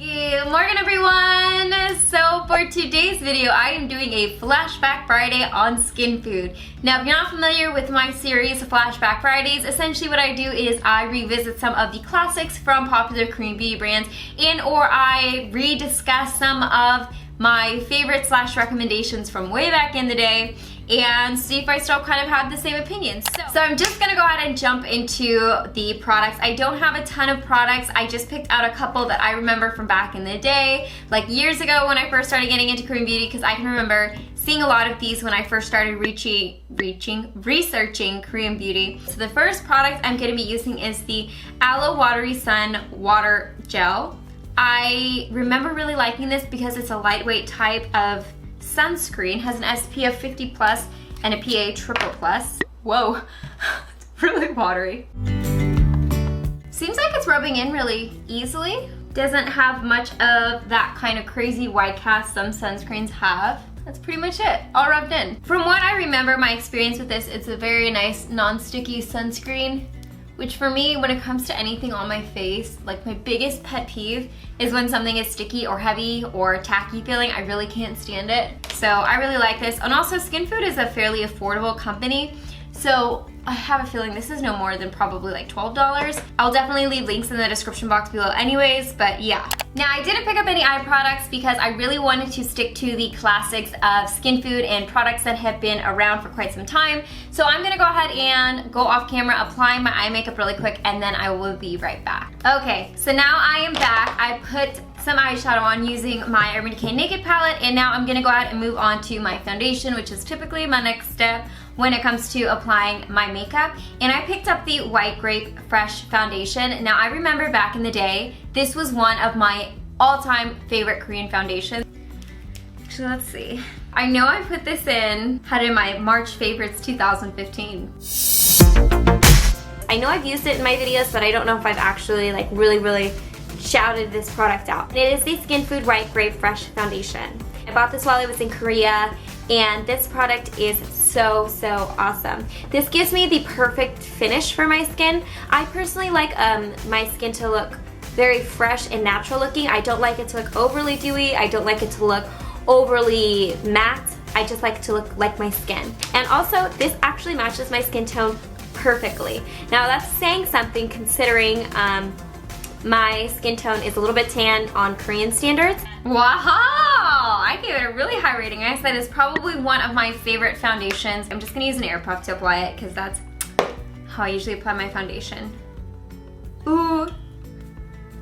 Good morning, everyone! So for today's video, I am doing a Flashback Friday on Skinfood. Now, if you're not familiar with my series, Flashback Fridays, essentially what I do is I revisit some of the classics from popular Korean beauty brands or I rediscuss some of my favorites / recommendations from way back in the day and see if I still kind of have the same opinions. So I'm just gonna go ahead and jump into the products. I don't have a ton of products. I just picked out a couple that I remember from back in the day, like years ago when I first started getting into Korean beauty, because I can remember seeing a lot of these when I first started researching Korean beauty. So the first product I'm gonna be using is the Aloe Watery Sun Water Gel. I remember really liking this because it's a lightweight type of sunscreen, has an SPF 50+ and a PA triple+. Whoa, it's really watery. Seems like it's rubbing in really easily. Doesn't have much of that kind of crazy white cast some sunscreens have. That's pretty much it, all rubbed in. From what I remember, my experience with this, it's a very nice non-sticky sunscreen, which for me, when it comes to anything on my face, like my biggest pet peeve is when something is sticky or heavy or tacky feeling. I really can't stand it. So I really like this. And also Skinfood is a fairly affordable company. So I have a feeling this is no more than probably like $12. I'll definitely leave links in the description box below anyways, but yeah. Now I didn't pick up any eye products because I really wanted to stick to the classics of Skinfood and products that have been around for quite some time. So I'm gonna go ahead and go off camera, apply my eye makeup really quick, and then I will be right back. Okay, so now I am back. I put some eyeshadow on using my Urban Decay Naked palette, and now I'm gonna go ahead and move on to my foundation, which is typically my next step when it comes to applying my makeup. And I picked up the White Grape Fresh Foundation. Now I remember back in the day, this was one of my all-time favorite Korean foundations. Actually, let's see. I know I put this had in my March favorites 2015. I know I've used it in my videos, but I don't know if I've actually like really shouted this product out. It is the Skinfood White Grape Fresh Foundation. I bought this while I was in Korea, and this product is so awesome. This gives me the perfect finish for my skin. I personally like my skin to look very fresh and natural looking. I don't like it to look overly dewy. I don't like it to look overly matte. I just like it to look like my skin. And also, this actually matches my skin tone perfectly. Now that's saying something considering my skin tone is a little bit tan on Korean standards. Wow! I gave it a really high rating. I said it's probably one of my favorite foundations. I'm just gonna use an air puff to apply it because that's how I usually apply my foundation. Ooh,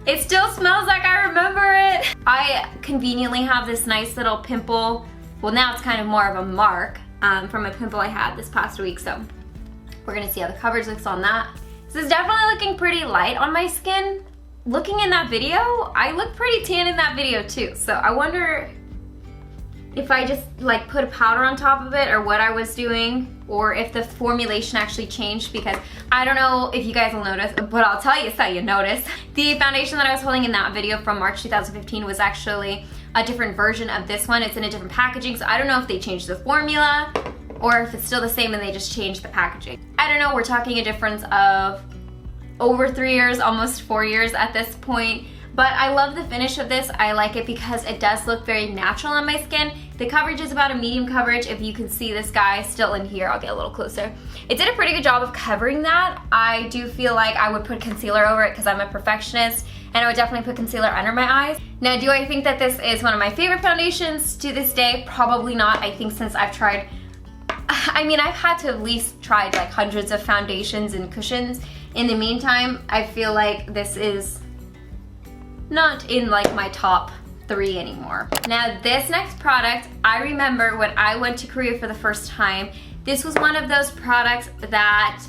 it still smells like I remember it. I conveniently have this nice little pimple. Well, now it's kind of more of a mark from a pimple I had this past week, so we're gonna see how the coverage looks on that. This is definitely looking pretty light on my skin. Looking in that video, I look pretty tan in that video too, so I wonder if I just like put a powder on top of it or what I was doing, or if the formulation actually changed, because I don't know if you guys will notice, but I'll tell you so you notice. The foundation that I was holding in that video from March 2015 was actually a different version of this one. It's in a different packaging, so I don't know if they changed the formula or if it's still the same and they just changed the packaging. I don't know, we're talking a difference of over 3 years, almost 4 years at this point. But I love the finish of this. I like it because it does look very natural on my skin. The coverage is about a medium coverage. If you can see this guy still in here, I'll get a little closer. It did a pretty good job of covering that. I do feel like I would put concealer over it because I'm a perfectionist, and I would definitely put concealer under my eyes. Now, do I think that this is one of my favorite foundations to this day? Probably not. I think since I've tried, I mean, I've had to at least try like hundreds of foundations and cushions. In the meantime, I feel like this is not in like my top 3 anymore. Now this next product, I remember when I went to Korea for the first time, this was one of those products that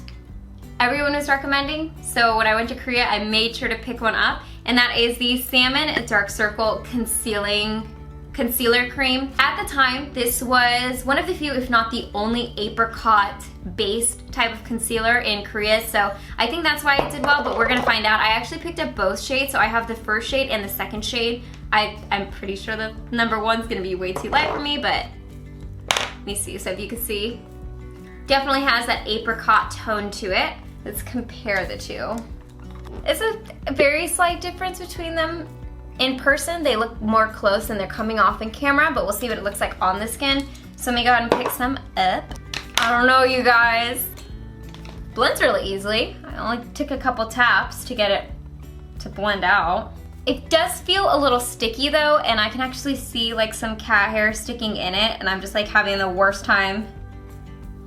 everyone was recommending. So when I went to Korea, I made sure to pick one up, and that is the Salmon Dark Circle Concealer Cream. At the time, this was one of the few, if not the only, apricot based type of concealer in Korea, so I think that's why it did well, but we're gonna find out. I actually picked up both shades, so I have the first shade and the second shade. I'm pretty sure the number 1's gonna be way too light for me, but let me see. So if you can see, definitely has that apricot tone to it. Let's compare the two. It's a very slight difference between them. In person, they look more close than they're coming off in camera, but we'll see what it looks like on the skin. So let me go ahead and pick some up. I don't know, you guys. Blends really easily. I only took a couple taps to get it to blend out. It does feel a little sticky though, and I can actually see like some cat hair sticking in it, and I'm just like having the worst time.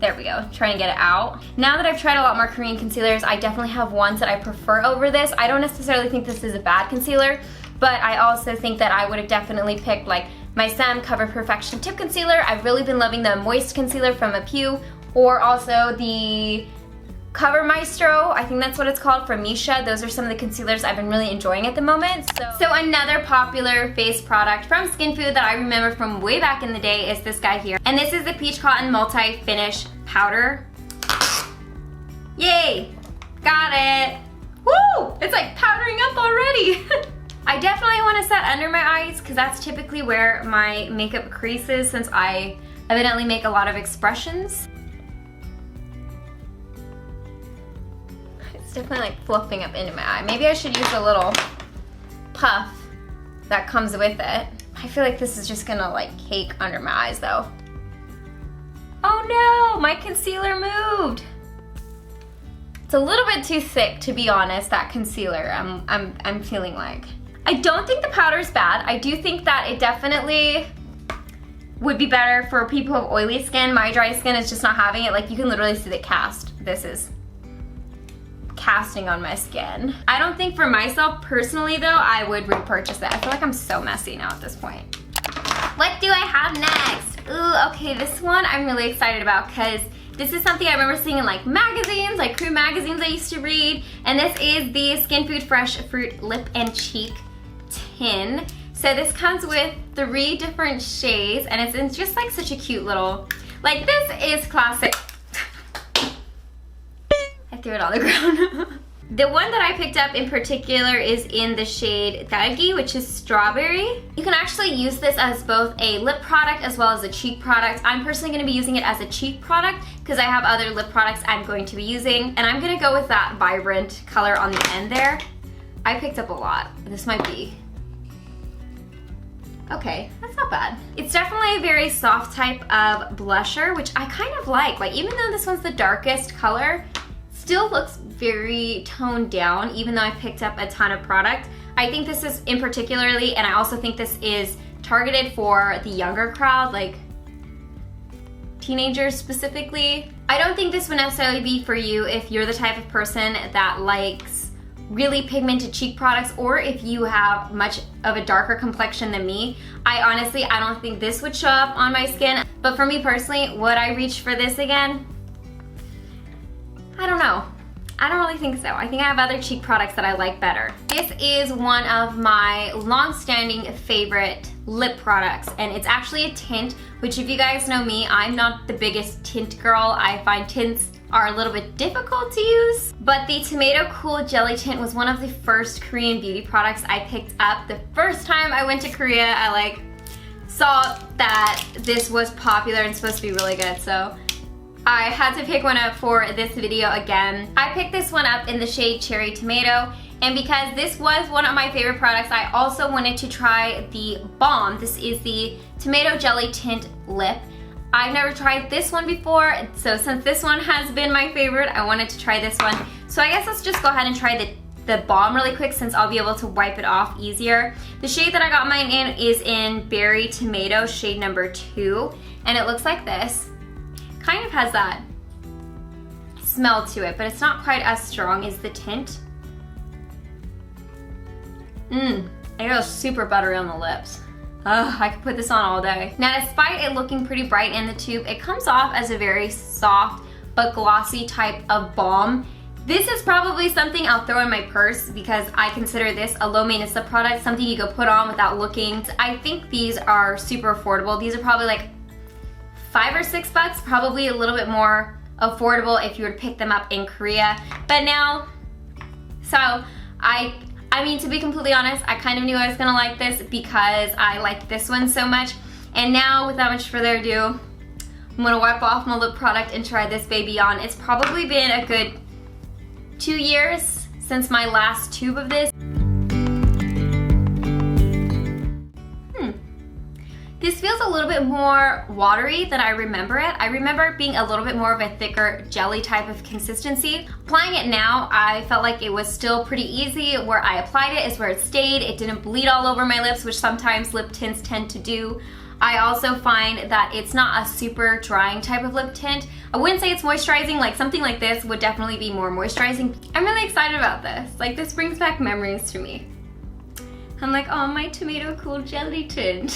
There we go, trying to get it out. Now that I've tried a lot more Korean concealers, I definitely have ones that I prefer over this. I don't necessarily think this is a bad concealer, but I also think that I would have definitely picked like my Sam Cover Perfection Tip Concealer. I've really been loving the Moist Concealer from Etude, or also the Cover Maestro, I think that's what it's called, from Misha. Those are some of the concealers I've been really enjoying at the moment. So another popular face product from Skinfood that I remember from way back in the day is this guy here. And this is the Peach Cotton Multi-Finish Powder. Yay! Got it! Woo! It's like powdering up already! I definitely want to set under my eyes because that's typically where my makeup creases, since I evidently make a lot of expressions. It's definitely like fluffing up into my eye. Maybe I should use a little puff that comes with it. I feel like this is just gonna like cake under my eyes though. Oh no, my concealer moved. It's a little bit too thick, to be honest, that concealer. I'm feeling like. I don't think the powder is bad. I do think that it definitely would be better for people with oily skin. My dry skin is just not having it. Like, you can literally see the cast. This is casting on my skin. I don't think for myself personally though, I would repurchase it. I feel like I'm so messy now at this point. What do I have next? Ooh, okay, this one I'm really excited about because this is something I remember seeing in like magazines, like Korean magazines I used to read. And this is the Skinfood Fresh Fruit Lip and Cheek Tin. So this comes with 3 different shades, and it's in just like such a cute little, like, this is classic. I threw it on the ground. The one that I picked up in particular is in the shade Dalgi, which is strawberry. You can actually use this as both a lip product as well as a cheek product. I'm personally going to be using it as a cheek product because I have other lip products I'm going to be using, and I'm going to go with that vibrant color on the end there. I picked up a lot. This might be okay, that's not bad. It's definitely a very soft type of blusher, which I kind of like. Like, even though this one's the darkest color, still looks very toned down, even though I picked up a ton of product. I think this is in particularly, and I also think this is targeted for the younger crowd, like teenagers specifically. I don't think this would necessarily be for you if you're the type of person that likes really pigmented cheek products, or if you have much of a darker complexion than me. I don't think this would show up on my skin. But for me personally, would I reach for this again? I don't know. I don't really think so. I think I have other cheek products that I like better. This is one of my long-standing favorite lip products, and it's actually a tint, which, if you guys know me, I'm not the biggest tint girl. I find tints are a little bit difficult to use, but the Tomato Cool Jelly Tint was one of the first Korean beauty products I picked up. The first time I went to Korea, I like saw that this was popular and supposed to be really good, so I had to pick one up for this video again. I picked this one up in the shade Cherry Tomato, and because this was one of my favorite products, I also wanted to try the balm. This is the Tomato Jelly Tint Lip. I've never tried this one before, so since this one has been my favorite, I wanted to try this one. So I guess let's just go ahead and try the balm really quick, since I'll be able to wipe it off easier. The shade that I got mine in is in Berry Tomato, shade number 2, and it looks like this. Kind of has that smell to it, but it's not quite as strong as the tint. It goes super buttery on the lips. Ugh, I could put this on all day. Now, despite it looking pretty bright in the tube, it comes off as a very soft but glossy type of balm. This is probably something I'll throw in my purse because I consider this a low maintenance lip product, something you could put on without looking. I think these are super affordable. These are probably like $5 or $6, probably a little bit more affordable if you were to pick them up in Korea. But now, so I mean, to be completely honest, I kind of knew I was gonna like this because I like this one so much. And now, without much further ado, I'm gonna wipe off my lip product and try this baby on. It's probably been a good 2 years since my last tube of this. This feels a little bit more watery than I remember it. I remember it being a little bit more of a thicker jelly type of consistency. Applying it now, I felt like it was still pretty easy. Where I applied it is where it stayed. It didn't bleed all over my lips, which sometimes lip tints tend to do. I also find that it's not a super drying type of lip tint. I wouldn't say it's moisturizing. Like something like this would definitely be more moisturizing. I'm really excited about this. Like this brings back memories to me. I'm like, oh, my tomato cool jelly tint.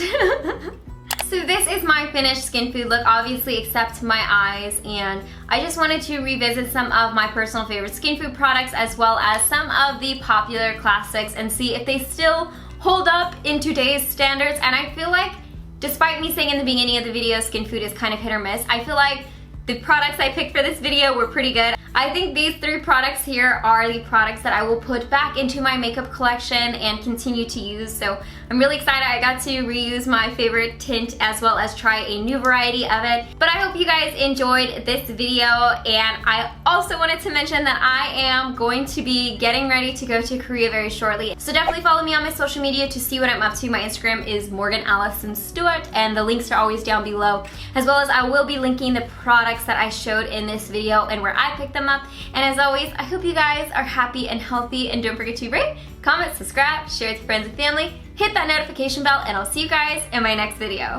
So this is my finished Skinfood look, obviously except my eyes, and I just wanted to revisit some of my personal favorite Skinfood products as well as some of the popular classics and see if they still hold up in today's standards. And I feel like, despite me saying in the beginning of the video, Skinfood is kind of hit or miss, I feel like the products I picked for this video were pretty good. I think these 3 products here are the products that I will put back into my makeup collection and continue to use. So I'm really excited I got to reuse my favorite tint as well as try a new variety of it. But I hope you guys enjoyed this video, and I also wanted to mention that I am going to be getting ready to go to Korea very shortly. So definitely follow me on my social media to see what I'm up to. My Instagram is Morgan Allison Stewart, and the links are always down below, as well as I will be linking the products that I showed in this video and where I picked them up. And as always, I hope you guys are happy and healthy, and don't forget to rate, comment, subscribe, share with your friends and family, hit that notification bell, and I'll see you guys in my next video.